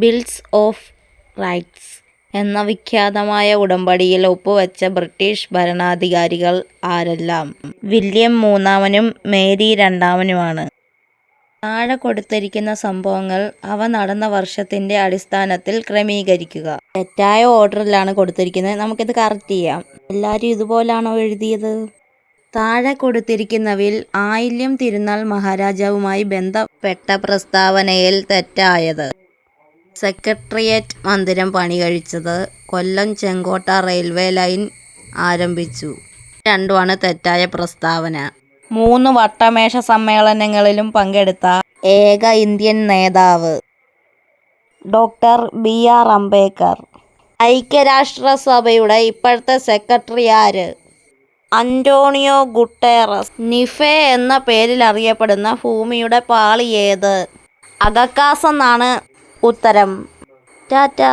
Bills of rights എന്ന വിഖ്യാതമായ ഉടമ്പടിയിൽ ഒപ്പുവെച്ച ബ്രിട്ടീഷ് ഭരണാധികാരികൾ ആരെല്ലാം? വില്യം മൂന്നാമനും മേരി രണ്ടാമനുമാണ്. താഴെ കൊടുത്തിരിക്കുന്ന സംഭവങ്ങൾ അവ നടന്ന വർഷത്തിന്റെ അടിസ്ഥാനത്തിൽ ക്രമീകരിക്കുക. തെറ്റായ ഓർഡറിലാണ് കൊടുത്തിരിക്കുന്നത്. നമുക്കിത് കറക്റ്റ് ചെയ്യാം. എല്ലാവരും ഇതുപോലാണോ എഴുതിയത്? താഴെ കൊടുത്തിരിക്കുന്നവയിൽ ആയില്യം തിരുനാൾ മഹാരാജാവുമായി ബന്ധപ്പെട്ട പ്രസ്താവനയിൽ തെറ്റായത്. സെക്രട്ടേറിയറ്റ് മന്ദിരം പണികഴിച്ചത്. കൊല്ലം ചെങ്കോട്ട റെയിൽവേ ലൈൻ ആരംഭിച്ചു. രണ്ടുമാണ് തെറ്റായ പ്രസ്താവന. 3 വട്ടമേശ സമ്മേളനങ്ങളിലും പങ്കെടുത്ത ഏക ഇന്ത്യൻ നേതാവ് ഡോക്ടർ ബി.ആർ. അംബേദ്കർ. ഐക്യരാഷ്ട്രസഭയുടെ ഇപ്പോഴത്തെ സെക്രട്ടറി ആര്? Antonio Guterres. നിഫെ എന്ന പേരിൽ അറിയപ്പെടുന്ന ഭൂമിയുടെ പാളി ഏത്? അഗക്കാസ് എന്നാണ് ഉത്തരം. ടാറ്റാ.